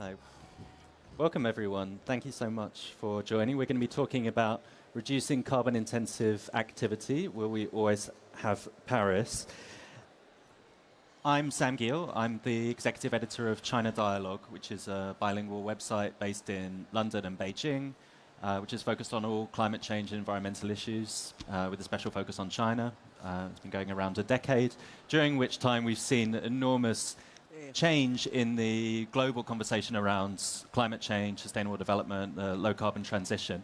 Hi. Welcome, everyone. Thank you so much for joining. We're going to be talking about reducing carbon-intensive activity, where we always have Paris. I'm Sam Geall. I'm the executive editor of China Dialogue, which is a bilingual website based in London and Beijing, which is focused on all climate change and environmental issues, with a special focus on China. It's been going around a decade, during which time we've seen enormous change in the global conversation around climate change, sustainable development, low carbon transition.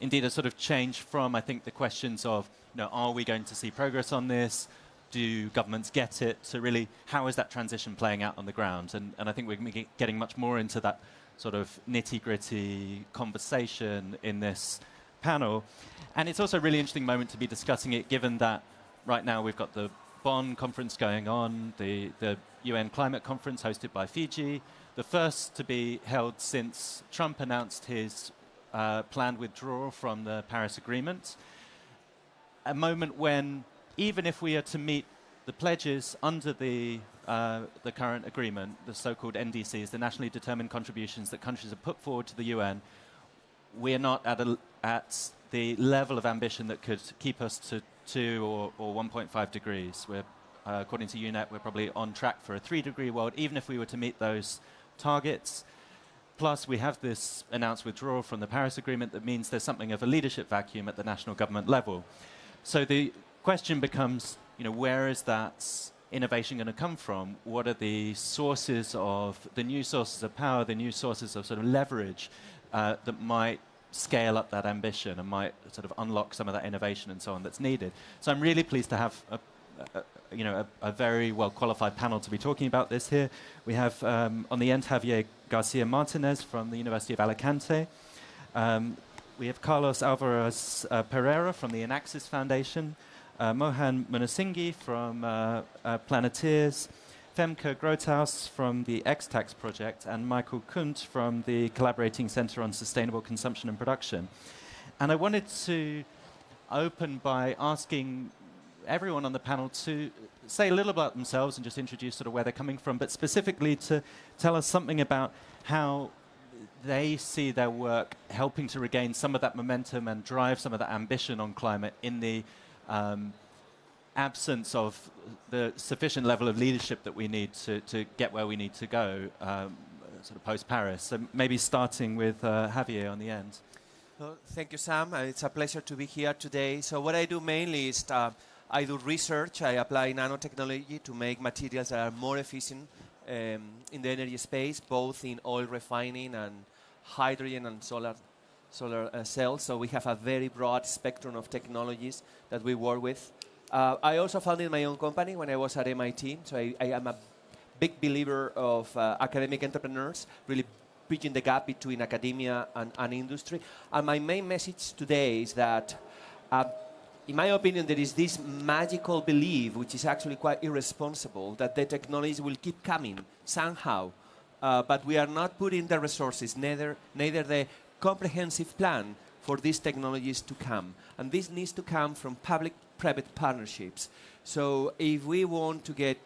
Indeed, a sort of change from, I think, the questions of, are we going to see progress on this? Do governments get it? To really, how is that transition playing out on the ground? And I think we're getting much more into that sort of nitty-gritty conversation in this panel. And it's also a really interesting moment to be discussing it, given that right now we've got the Bonn conference going on, the UN climate conference hosted by Fiji, the first to be held since Trump announced his planned withdrawal from the Paris Agreement. A moment when, even if we are to meet the pledges under the current agreement, the so-called NDCs, the nationally determined contributions that countries have put forward to the UN, we are not at the level of ambition that could keep us to 2 or 1.5 degrees. We're, according to UNEP, we're probably on track for a 3-degree world, even if we were to meet those targets. Plus, we have this announced withdrawal from the Paris Agreement that means there's something of a leadership vacuum at the national government level. So the question becomes, where is that innovation going to come from? What are the sources of, the new sources of power, the new sources of sort of leverage that might scale up that ambition and might sort of unlock some of that innovation and so on that's needed? So I'm really pleased to have a very well qualified panel to be talking about this here. We have on the end Javier Garcia-Martinez from the University of Alicante. We have Carlos Alvarez Pereira from the Innaxis Foundation, Mohan Munasinghe from Planetiers, Femke Groothuis from the X-Tax project, and Michael Kuhndt from the Collaborating Centre on Sustainable Consumption and Production. And I wanted to open by asking everyone on the panel to say a little about themselves and just introduce sort of where they're coming from, but specifically to tell us something about how they see their work helping to regain some of that momentum and drive some of that ambition on climate in the absence of the sufficient level of leadership that we need to get where we need to go, sort of post-Paris. So maybe starting with Javier on the end. Well, thank you, Sam. It's a pleasure to be here today. So what I do mainly is I do research. I apply nanotechnology to make materials that are more efficient in the energy space, both in oil refining and hydrogen and solar cells. So we have a very broad spectrum of technologies that we work with. I also founded my own company when I was at MIT. So I am a big believer of academic entrepreneurs, really bridging the gap between academia and industry. And my main message today is that, in my opinion, there is this magical belief, which is actually quite irresponsible, that the technologies will keep coming somehow. But we are not putting the resources, neither the comprehensive plan for these technologies to come. And this needs to come from public-private partnerships. So if we want to get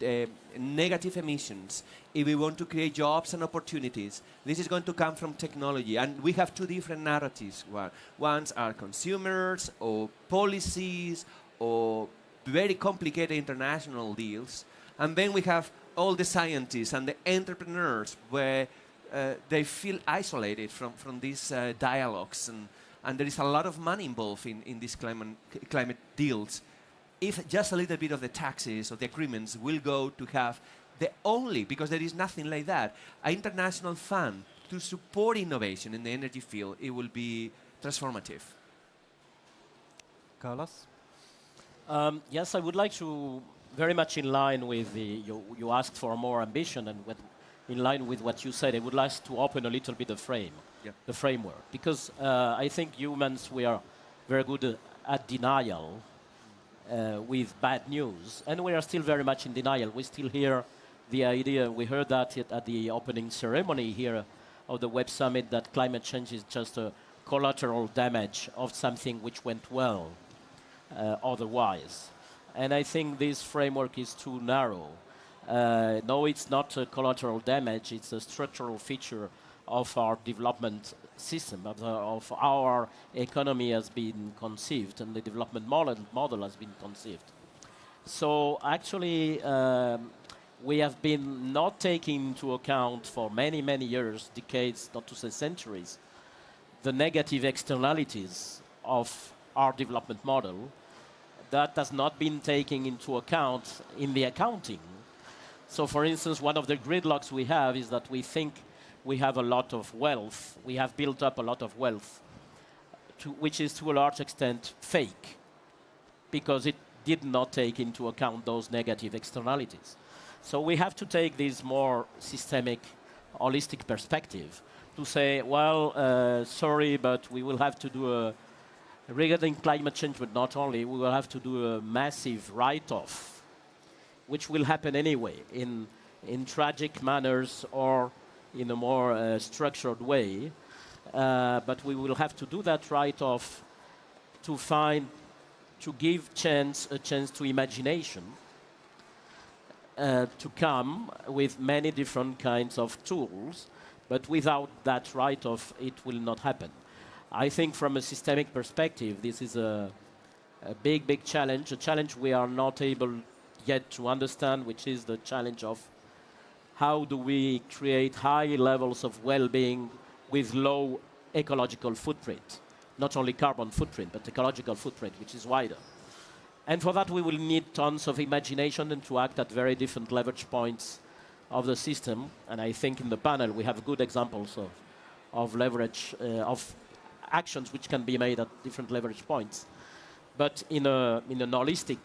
negative emissions, if we want to create jobs and opportunities, this is going to come from technology. And we have two different narratives. Ones are consumers or policies or very complicated international deals. And then we have all the scientists and the entrepreneurs where they feel isolated from these dialogues. And there is a lot of money involved in these climate deals. If just a little bit of the taxes or the agreements will go to have the only, because there is nothing like that, an international fund to support innovation in the energy field, it will be transformative. Carlos? Yes, I would like to, very much in line with you asked for more ambition, and in line with what you said, I would like to open a little bit the framework. Because I think humans, we are very good at denial with bad news, and we are still very much in denial. We still hear the idea, we heard that at the opening ceremony here of the Web Summit, that climate change is just a collateral damage of something which went well otherwise. And I think this framework is too narrow. No, it's not a collateral damage, it's a structural feature of our development system, of our economy has been conceived and the development model has been conceived. So actually, we have been not taking into account for many, many years, decades, not to say centuries, the negative externalities of our development model. That has not been taken into account in the accounting. So for instance, one of the gridlocks we have is that we think we have a lot of wealth. We have built up a lot of wealth, which is to a large extent fake, because it did not take into account those negative externalities. So we have to take this more systemic, holistic perspective to say, well, sorry, but we will have to do regarding climate change, but not only, we will have to do a massive write-off, which will happen anyway in tragic manners or in a more structured way. But we will have to do that write-off to give a chance to imagination, to come with many different kinds of tools, but without that write-off, it will not happen. I think from a systemic perspective, this is a big, big challenge, a challenge we are not able yet to understand, which is the challenge of how do we create high levels of well-being with low ecological footprint, not only carbon footprint, but ecological footprint, which is wider. And for that, we will need tons of imagination and to act at very different leverage points of the system. And I think in the panel, we have good examples of leverage, of actions which can be made at different leverage points, but in an holistic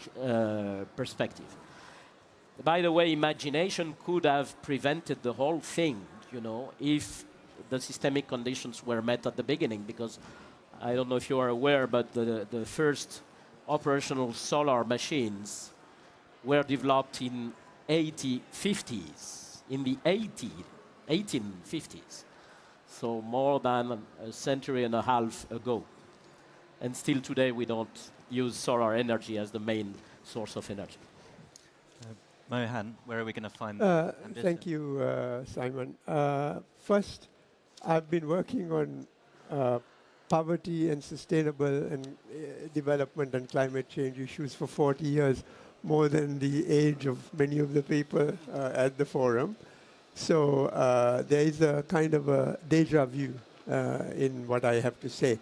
perspective. By the way, imagination could have prevented the whole thing, if the systemic conditions were met at the beginning, because I don't know if you are aware, but the first operational solar machines were developed in 1850s, in the 1850s. So more than a century and a half ago. And still today we don't use solar energy as the main source of energy. Mohan, where are we going to find ambition? Thank you, Simon. First, I've been working on poverty and sustainable and development and climate change issues for 40 years, more than the age of many of the people at the forum. So there is a kind of a deja vu in what I have to say.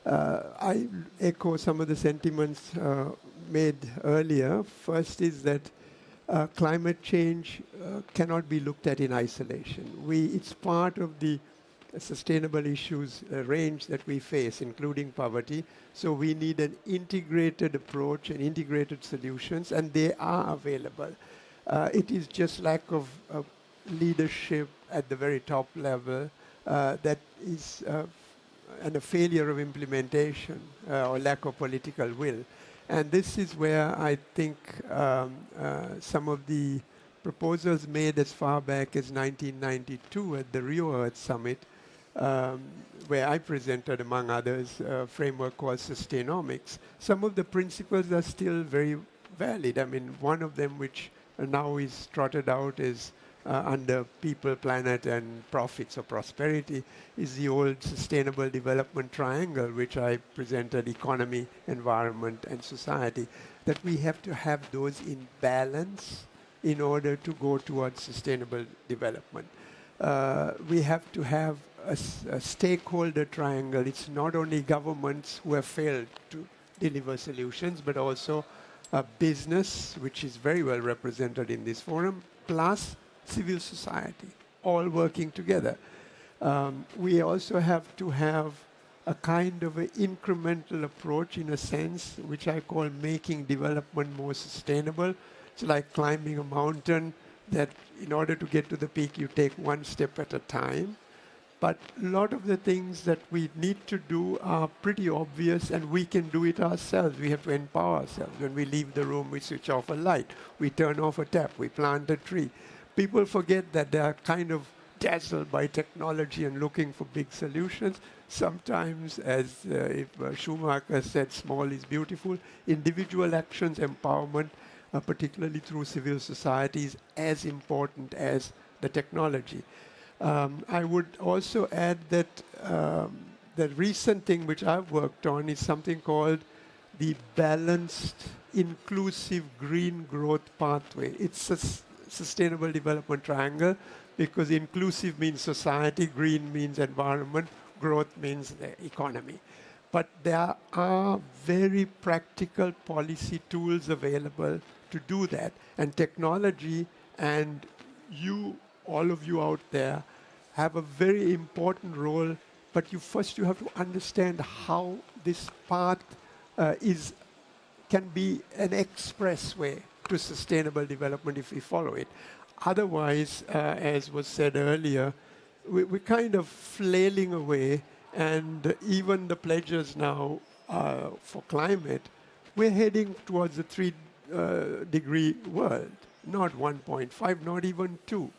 I echo some of the sentiments made earlier. First is that climate change cannot be looked at in isolation. It's part of the sustainable issues range that we face, including poverty. So we need an integrated approach and integrated solutions, and they are available. It is just lack of leadership at the very top level that is and a failure of implementation or lack of political will. And this is where I think some of the proposals made as far back as 1992 at the Rio Earth Summit, where I presented, among others, a framework called Sustainomics. Some of the principles are still very valid. I mean, one of them which now is trotted out is under people, planet, and profits or prosperity, is the old sustainable development triangle, which I presented: economy, environment, and society, that we have to have those in balance in order to go towards sustainable development. We have to have a stakeholder triangle. It's not only governments who have failed to deliver solutions, but also business, which is very well represented in this forum, plus civil society, all working together. We also have to have a kind of an incremental approach, in a sense, which I call making development more sustainable. It's like climbing a mountain, that in order to get to the peak, you take one step at a time. But a lot of the things that we need to do are pretty obvious, and we can do it ourselves. We have to empower ourselves. When we leave the room, we switch off a light, we turn off a tap, we plant a tree. People forget that they are kind of dazzled by technology and looking for big solutions. Sometimes, as if Schumacher said, small is beautiful. Individual actions, empowerment, particularly through civil society, is as important as the technology. I would also add that the recent thing which I've worked on is something called the balanced, inclusive green growth pathway. It's a sustainable development triangle because inclusive means society, green means environment, growth means the economy. But there are very practical policy tools available to do that. And technology and you, all of you out there, have a very important role, but you have to understand how this path can be an expressway to sustainable development if we follow it. Otherwise, as was said earlier, we're kind of flailing away, and even the pledges now for climate, we're heading towards a 3-degree world, not 1.5, not even 2.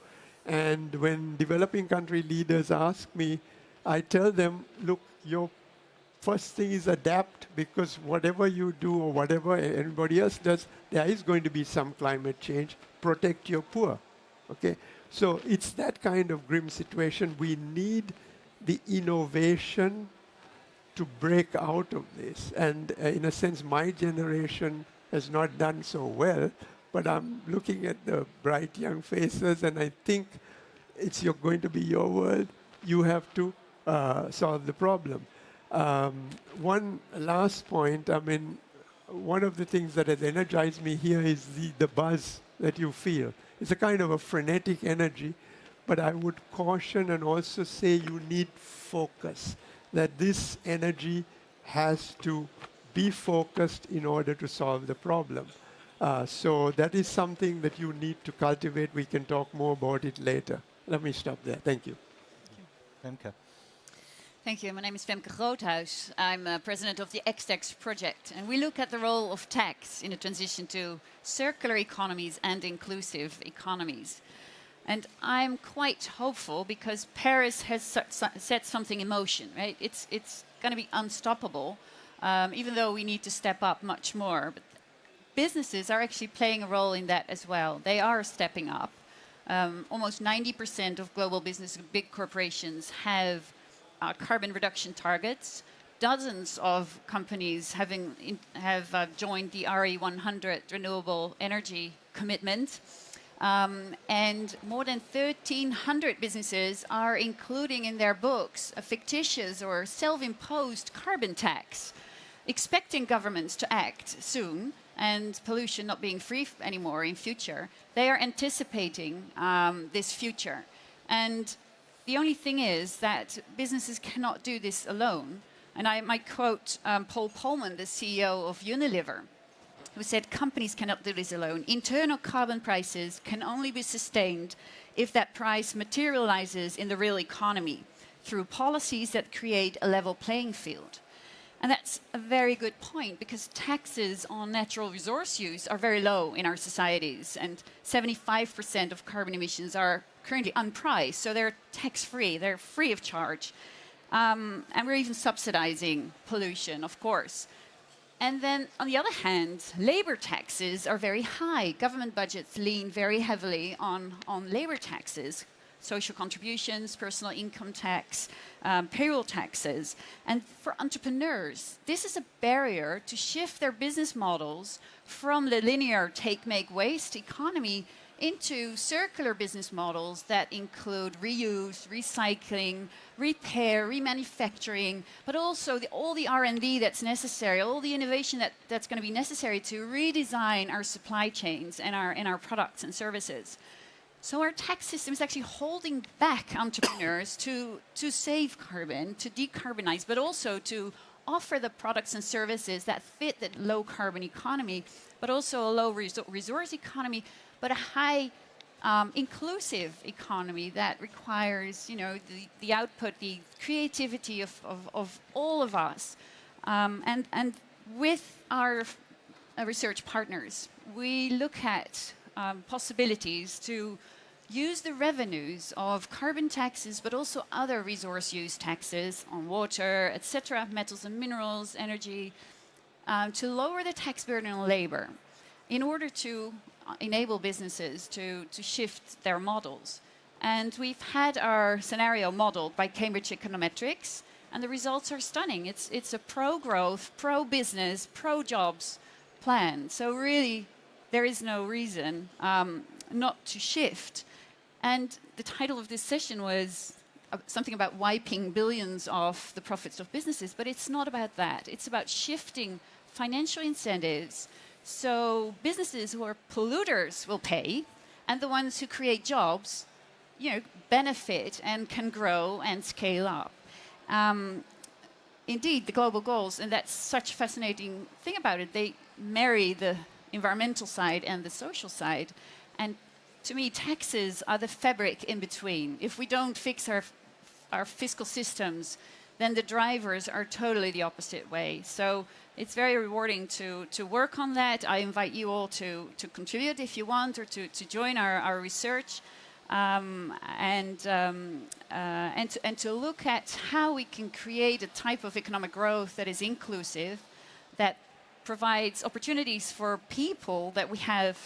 And when developing country leaders ask me, I tell them, look, your first thing is adapt, because whatever you do or whatever everybody else does, there is going to be some climate change. Protect your poor. Okay? So it's that kind of grim situation. We need the innovation to break out of this. And in a sense, my generation has not done so well, but I'm looking at the bright young faces, and I think it's going to be your world. You have to solve the problem. One last point, I mean, one of the things that has energized me here is the buzz that you feel. It's a kind of a frenetic energy, but I would caution and also say you need focus, that this energy has to be focused in order to solve the problem. So that is something that you need to cultivate. We can talk more about it later. Let me stop there. Thank you. Femke. Thank you. My name is Femke Groothuis. I'm president of the XTEX project, and we look at the role of tax in the transition to circular economies and inclusive economies. And I'm quite hopeful because Paris has set something in motion, right? It's going to be unstoppable, even though we need to step up much more. But businesses are actually playing a role in that as well. They are stepping up. Almost 90% of global business, big corporations have carbon reduction targets. Dozens of companies have joined the RE100 renewable energy commitment. And more than 1,300 businesses are including in their books a fictitious or self-imposed carbon tax, expecting governments to act soon and pollution not being free anymore in future. They are anticipating this future. And the only thing is that businesses cannot do this alone. And I might quote Paul Polman, the CEO of Unilever, who said, companies cannot do this alone. Internal carbon prices can only be sustained if that price materializes in the real economy through policies that create a level playing field. And that's a very good point, because taxes on natural resource use are very low in our societies, and 75% of carbon emissions are currently unpriced, so they're tax-free, they're free of charge. And we're even subsidizing pollution, of course. And then, on the other hand, labor taxes are very high. Government budgets lean very heavily on labor taxes, social contributions, personal income tax, payroll taxes. And for entrepreneurs, this is a barrier to shift their business models from the linear take, make, waste economy into circular business models that include reuse, recycling, repair, remanufacturing, but also all the R&D that's necessary, all the innovation that's going to be necessary to redesign our supply chains and our products and services. So our tax system is actually holding back entrepreneurs to save carbon, to decarbonize, but also to offer the products and services that fit that low carbon economy, but also a low resource economy, but a high inclusive economy that requires, the output, the creativity of all of us. And with our research partners, we look at possibilities to use the revenues of carbon taxes, but also other resource use taxes on water, etc., metals and minerals, energy, to lower the tax burden on labor in order to enable businesses to shift their models. And we've had our scenario modeled by Cambridge Econometrics, and the results are stunning. It's a pro-growth, pro-business, pro-jobs plan. So really, there is no reason not to shift. And the title of this session was something about wiping billions off the profits of businesses, but it's not about that. It's about shifting financial incentives so businesses who are polluters will pay, and the ones who create jobs, benefit and can grow and scale up. Indeed, the global goals, and that's such a fascinating thing about it, they marry the environmental side and the social side. And to me, taxes are the fabric in between. If we don't fix our fiscal systems, then the drivers are totally the opposite way. So it's very rewarding to work on that. I invite you all to contribute if you want, or to join our research. And to look at how we can create a type of economic growth that is inclusive, that provides opportunities for people that we have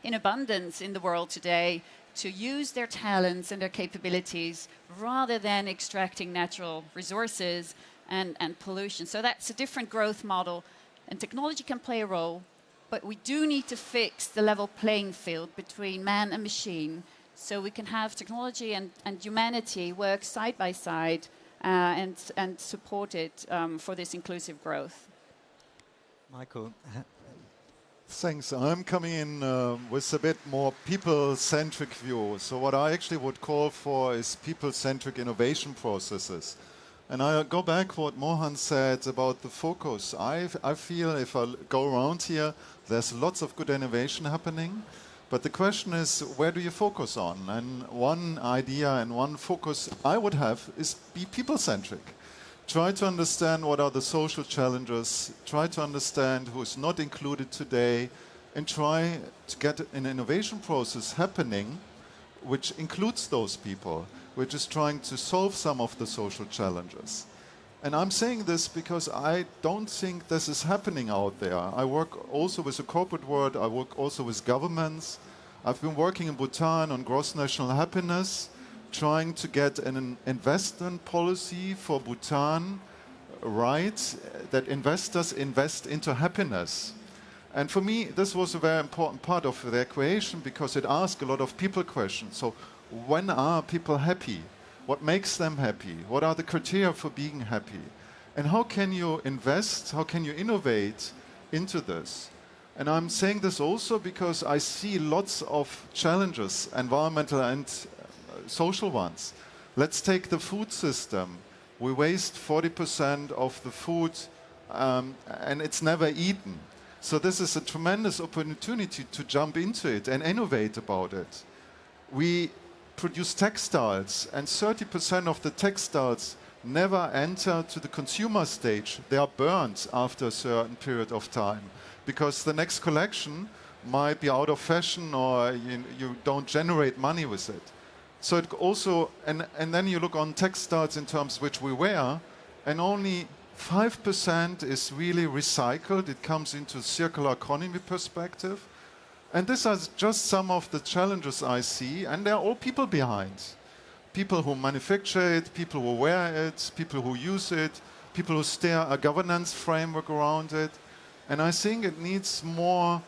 in abundance in the world today to use their talents and their capabilities rather than extracting natural resources and pollution. So that's a different growth model, and technology can play a role, but we do need to fix the level playing field between man and machine, so we can have technology and humanity work side by side and support it for this inclusive growth. Michael. Thanks. I'm coming in with a bit more people-centric view. So what I actually would call for is people-centric innovation processes. And I go back what Mohan said about the focus. I feel if I go around here, there's lots of good innovation happening. But the question is, where do you focus on? And one idea and one focus I would have is be people-centric. Try to understand what are the social challenges, try to understand who is not included today, and try to get an innovation process happening which includes those people, which is trying to solve some of the social challenges. And I'm saying this because I don't think this is happening out there. I work also with the corporate world, I work also with governments. I've been working in Bhutan on gross national happiness, trying to get an investment policy for Bhutan right, that investors invest into happiness. And for me, this was a very important part of the equation because it asked a lot of people questions. So when are people happy? What makes them happy? What are the criteria for being happy? And how can you invest, how can you innovate into this? And I'm saying this also because I see lots of challenges, environmental and social ones. Let's take the food system. We waste 40% of the food and it's never eaten. So this is a tremendous opportunity to jump into it and innovate about it. We produce textiles, and 30% of the textiles never enter to the consumer stage. They are burned after a certain period of time because the next collection might be out of fashion or you don't generate money with it. So it also, and then you look on textiles in terms which we wear, and only 5% is really recycled. It comes into circular economy perspective. And these are just some of the challenges I see, and there are all people behind. People who manufacture it, people who wear it, people who use it, people who steer a governance framework around it. And I think it needs more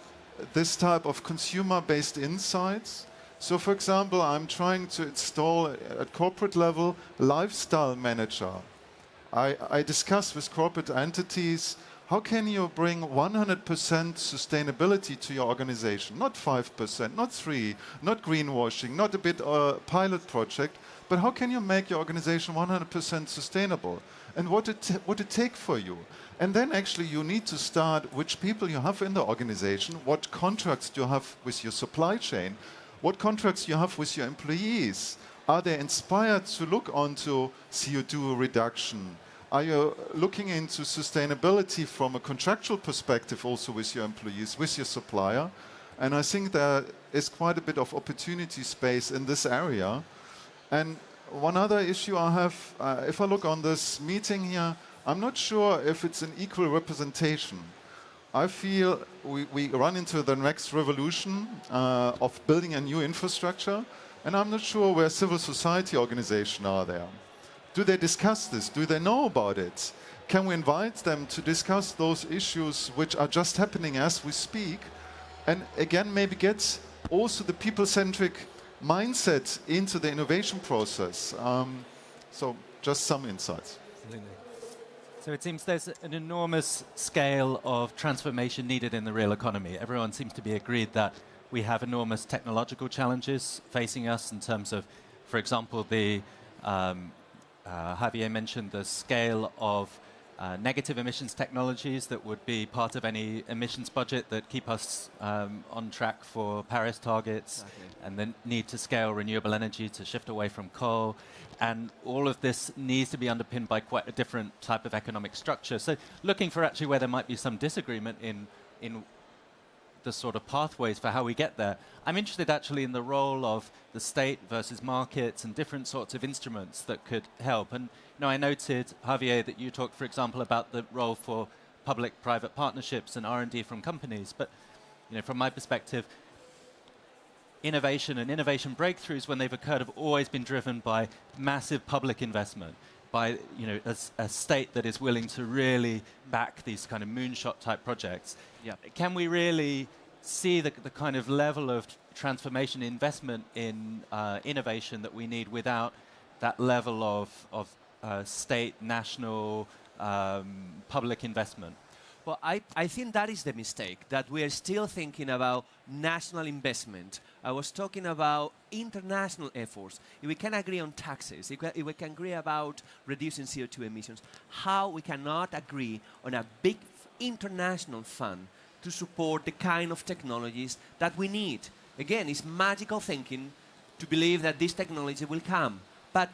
this type of consumer-based insights. So for example, I'm trying to install at corporate level lifestyle manager. I discuss with corporate entities, how can you bring 100% sustainability to your organization? Not 5%, not 3%, not greenwashing, not a bit pilot project, but how can you make your organization 100% sustainable? And what it take for you? And then actually you need to start which people you have in the organization, what contracts do you have with your supply chain, what contracts you have with your employees. Are they inspired to look onto CO2 reduction? Are you looking into sustainability from a contractual perspective also with your employees, with your supplier? And I think there is quite a bit of opportunity space in this area. And one other issue I have, if I look on this meeting here, I'm not sure if it's an equal representation. I feel we run into the next revolution of building a new infrastructure, And I'm not sure where civil society organizations are there. Do they discuss this? Do they know about it? Can we invite them to discuss those issues which are just happening as we speak? And again, maybe get also the people-centric mindset into the innovation process. So just some insights. So it seems there's an enormous scale of transformation needed in the real economy. Everyone seems to be agreed that we have enormous technological challenges facing us in terms of, for example, the Javier mentioned the scale of negative emissions technologies that would be part of any emissions budget that keep us on track for Paris targets, and the need to scale renewable energy to shift away from coal. And all of this needs to be underpinned by quite a different type of economic structure. So looking for actually where there might be some disagreement in the sort of pathways for how we get there. I'm interested actually in the role of the state versus markets and different sorts of instruments that could help. And I noted, Javier, that you talked, for example, about the role for public-private partnerships and R&D from companies. But from my perspective, innovation and innovation breakthroughs, when they've occurred, have always been driven by massive public investment, by a state that is willing to really back these kind of moonshot-type projects. Yeah. Can we really see the kind of level of transformation investment in innovation that we need without that level of state, national, public investment? Well, I think that is the mistake, that we are still thinking about national investment. I was talking about international efforts. If we can agree on taxes, if we can agree about reducing CO2 emissions, how we cannot agree on a big international fund to support the kind of technologies that we need? Again, it's magical thinking to believe that this technology will come. But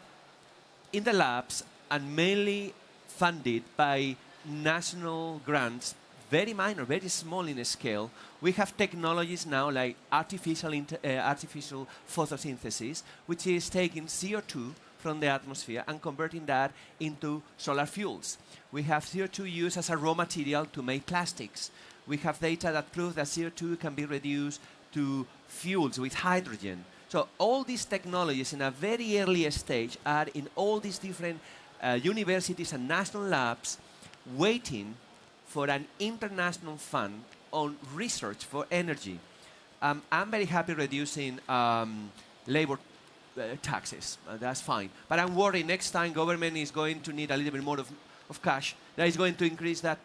in the labs, and mainly funded by national grants, very minor, very small in scale, we have technologies now like artificial photosynthesis, which is taking CO2 from the atmosphere and converting that into solar fuels. We have CO2 used as a raw material to make plastics. We have data that proves that CO2 can be reduced to fuels with hydrogen. So all these technologies in a very early stage are in all these different universities and national labs waiting for an international fund on research for energy. I'm very happy reducing labor taxes. That's fine. But I'm worried next time government is going to need a little bit more of cash, that is going to increase that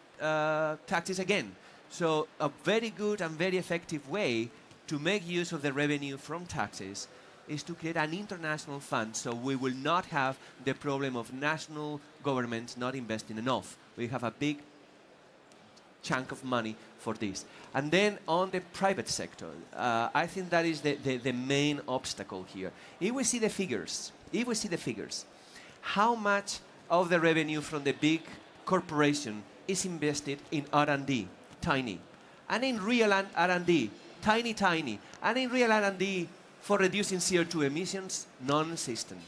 taxes again. So a very good and very effective way to make use of the revenue from taxes is to create an international fund, so we will not have the problem of national governments not investing enough. We have a big chunk of money for this. And then on the private sector, I think that is the main obstacle here. If we see the figures, how much of the revenue from the big corporation is invested in R&D? Tiny. And in real R&D, tiny. And in real R&D for reducing CO2 emissions, non-existent.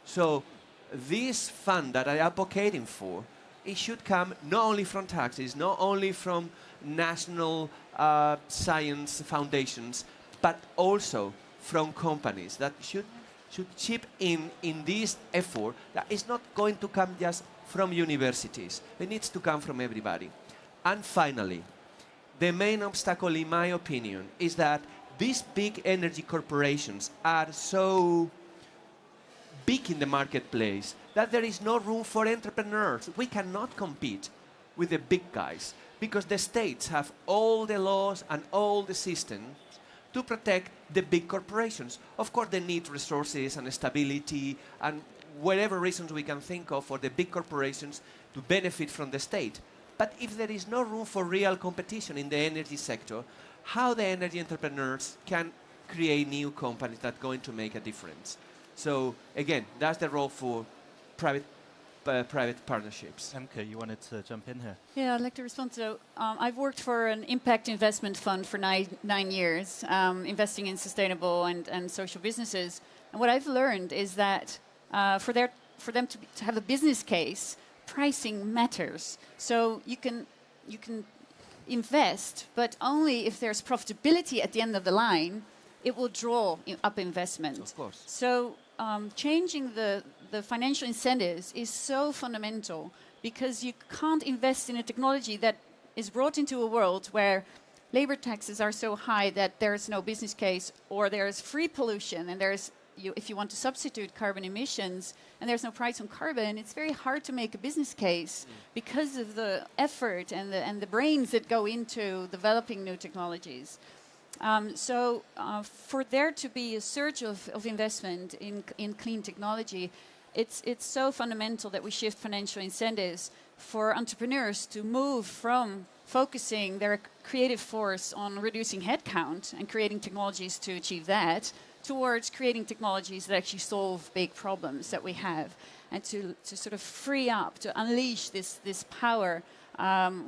So this fund that I am advocating for, it should come not only from taxes, not only from national science foundations, but also from companies that should chip in this effort that is not going to come just from universities. It needs to come from everybody. And finally, the main obstacle, in my opinion, is that these big energy corporations are so big in the marketplace that there is no room for entrepreneurs. We cannot compete with the big guys because the states have all the laws and all the systems to protect the big corporations. Of course, they need resources and stability and whatever reasons we can think of for the big corporations to benefit from the state. But if there is no room for real competition in the energy sector, how the energy entrepreneurs can create new companies that are going to make a difference? So again, that's the role for private partnerships. Femke, you wanted to jump in here? Yeah, I'd like to respond. So I've worked for an impact investment fund for 9 years, investing in sustainable and social businesses. And what I've learned is that for them to have a business case, pricing matters. So you can invest, but only if there's profitability at the end of the line it will draw up investment. Of course. So changing the financial incentives is so fundamental, because you can't invest in a technology that is brought into a world where labor taxes are so high that there's no business case, or there's free pollution, and if you want to substitute carbon emissions and there's no price on carbon, it's very hard to make a business case because of the effort and the brains that go into developing new technologies. So for there to be a surge of investment in clean technology, it's so fundamental that we shift financial incentives for entrepreneurs to move from focusing their creative force on reducing headcount and creating technologies to achieve that, towards creating technologies that actually solve big problems that we have, and to sort of free up, to unleash this power.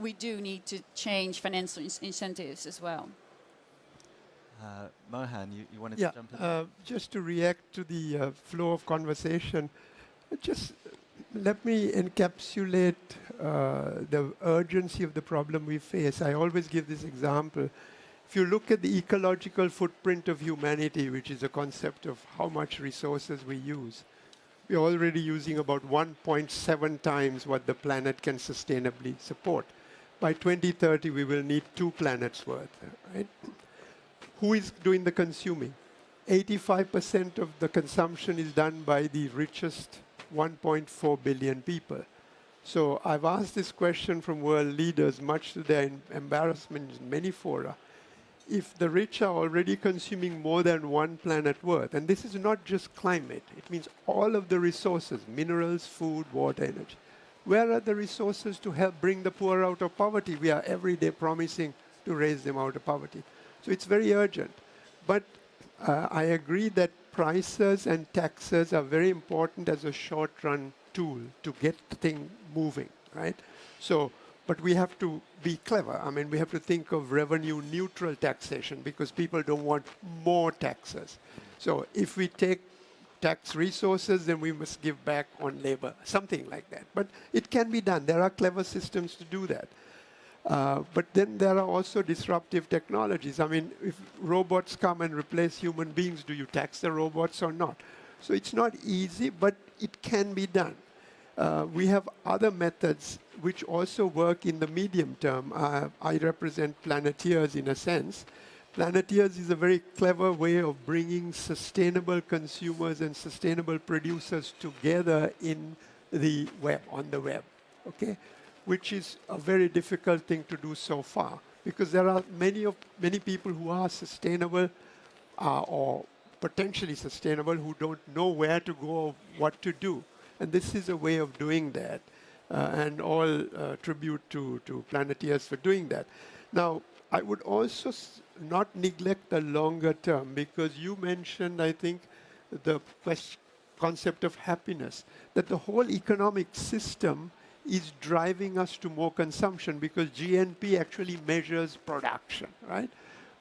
We do need to change financial incentives as well. Mohan, you wanted to jump in? Just to react to the flow of conversation, just let me encapsulate the urgency of the problem we face. I always give this example. If you look at the ecological footprint of humanity, which is a concept of how much resources we use, we're already using about 1.7 times what the planet can sustainably support. By 2030, we will need 2 planets worth, right? Who is doing the consuming? 85% of the consumption is done by the richest 1.4 billion people. So I've asked this question from world leaders, much to their embarrassment in many fora. If the rich are already consuming more than 1 planet worth, and this is not just climate, it means all of the resources, minerals, food, water, energy. Where are the resources to help bring the poor out of poverty? We are every day promising to raise them out of poverty. So it's very urgent. But I agree that prices and taxes are very important as a short-run tool to get the thing moving, right? So, but we have to be clever. I mean, we have to think of revenue-neutral taxation, because people don't want more taxes. So if we take tax resources, then we must give back on labor, something like that. But it can be done. There are clever systems to do that. But then there are also disruptive technologies. I mean, if robots come and replace human beings, do you tax the robots or not? So it's not easy, but it can be done. We have other methods which also work in the medium term. I represent Planetiers in a sense. Planetiers is a very clever way of bringing sustainable consumers and sustainable producers together in the web, on the web, okay? Which is a very difficult thing to do so far, because there are many people who are sustainable or potentially sustainable who don't know where to go or what to do. And this is a way of doing that. And all tribute to Planetiers for doing that. Now, I would also not neglect the longer term, because you mentioned, I think, the concept of happiness, that the whole economic system is driving us to more consumption, because GNP actually measures production, right?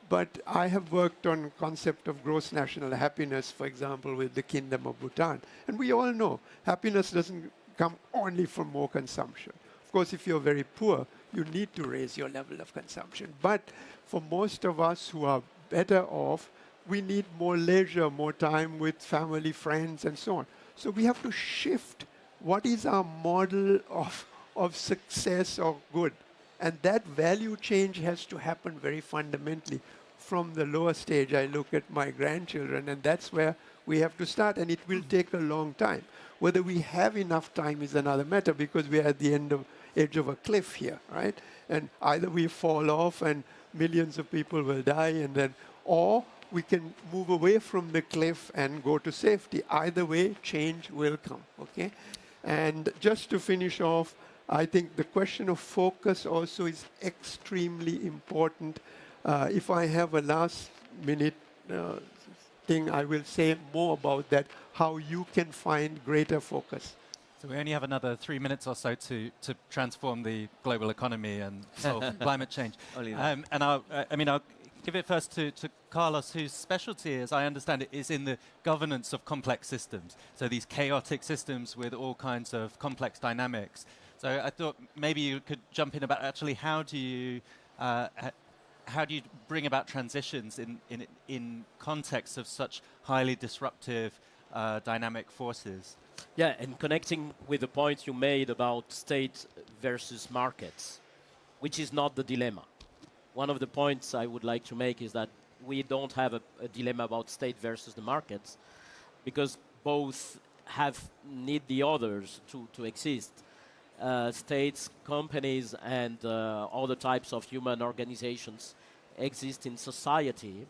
But I have worked on concept of gross national happiness, for example, with the Kingdom of Bhutan. And we all know happiness doesn't come only from more consumption. Of course, if you're very poor, you need to raise your level of consumption. But for most of us who are better off, we need more leisure, more time with family, friends, and so on. So we have to shift what is our model of success or good. And that value change has to happen very fundamentally. From the lower stage, I look at my grandchildren, and that's where we have to start, and it will take a long time. Whether we have enough time is another matter, because we are at the edge of a cliff here, right? And either we fall off and millions of people will die, and then, or we can move away from the cliff and go to safety. Either way, change will come, okay? And just to finish off, I think the question of focus also is extremely important. If I have a last minute thing, I will say more about that, how you can find greater focus. So we only have another 3 minutes or so to transform the global economy and solve climate change. And I'll give it first to Carlos, whose specialty, as I understand it, is in the governance of complex systems. So these chaotic systems with all kinds of complex dynamics. So I thought maybe you could jump in about actually how do you how do you bring about transitions in context of such highly disruptive, dynamic forces? Yeah, and connecting with the point you made about state versus markets, which is not the dilemma. One of the points I would like to make is that we don't have a dilemma about state versus the markets, because both need the others to exist. States, companies, and other types of human organizations exist in society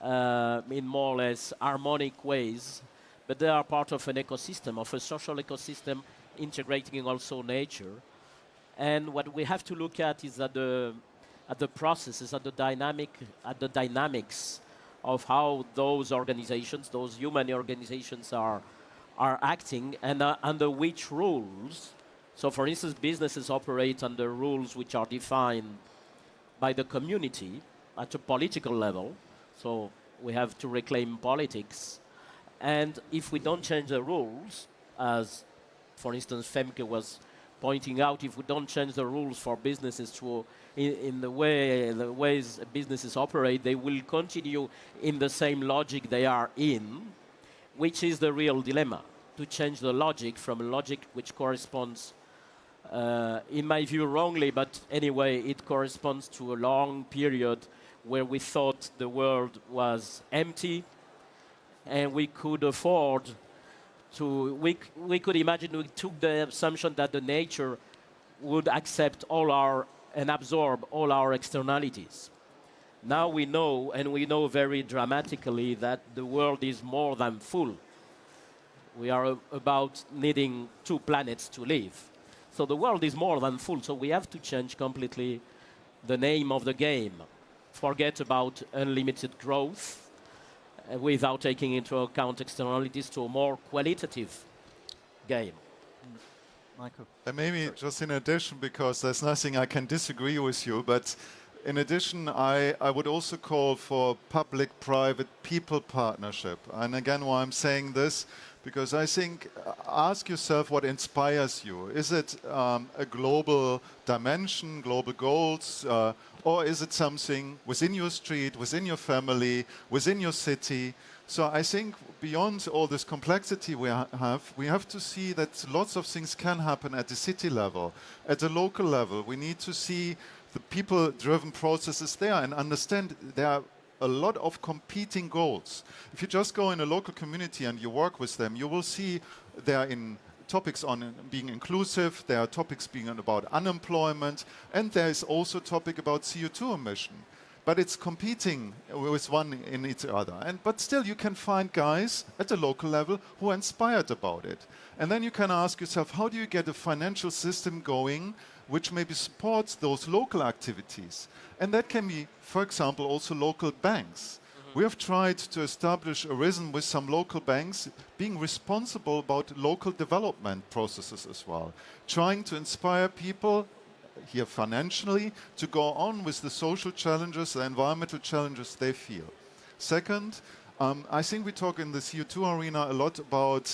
in more or less harmonic ways, but they are part of an ecosystem, of a social ecosystem integrating also nature. And what we have to look at is at the processes, at the dynamics of how those organizations, those human organizations are acting, and under which rules. So, for instance, businesses operate under rules which are defined by the community at a political level. So we have to reclaim politics. And if we don't change the rules, as, for instance, Femke was pointing out, if we don't change the rules for businesses in the ways businesses operate, they will continue in the same logic they are in, which is the real dilemma, to change the logic from a logic which corresponds, in my view wrongly, but anyway, it corresponds to a long period where we thought the world was empty and we could afford to, we could imagine, we took the assumption that the nature would accept and absorb all our externalities. Now we know, and we know very dramatically, that the world is more than full. We are about needing 2 planets to live. So the world is more than full, so we have to change completely the name of the game. Forget about unlimited growth without taking into account externalities, to a more qualitative game. Michael? And maybe just in addition, because there's nothing I can disagree with you, but in addition, I would also call for public-private people partnership. And again, why I'm saying this, because I think, ask yourself what inspires you. Is it a global dimension, global goals, or is it something within your street, within your family, within your city? So I think beyond all this complexity we have to see that lots of things can happen at the city level, at the local level. We need to see the people-driven processes there and understand there are a lot of competing goals. If you just go in a local community and you work with them, you will see there are topics on being inclusive, there are topics being about unemployment, and there is also a topic about CO2 emission. But it's competing with one in each other. But still you can find guys at the local level who are inspired about it. And then you can ask yourself, how do you get a financial system going which maybe supports those local activities? And that can be, for example, also local banks. We have tried to establish a rhythm with some local banks being responsible about local development processes as well, trying to inspire people here financially to go on with the social challenges, the environmental challenges they feel. Second, I think we talk in the CO2 arena a lot about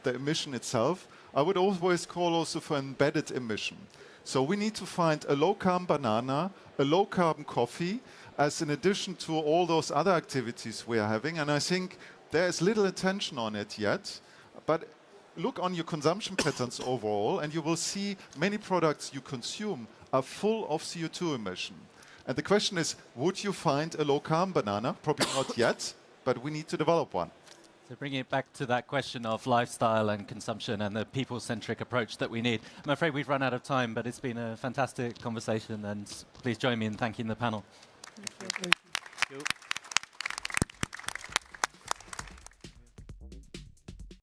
the emission itself. I would always call also for embedded emission. So we need to find a low-carbon banana, a low-carbon coffee, as in addition to all those other activities we are having. And I think there is little attention on it yet. But look on your consumption patterns overall, and you will see many products you consume are full of CO2 emission. And the question is, would you find a low-carbon banana? Probably not yet, but we need to develop one. So bringing it back to that question of lifestyle and consumption and the people-centric approach that we need. I'm afraid we've run out of time, but it's been a fantastic conversation, and please join me in thanking the panel. Thank you.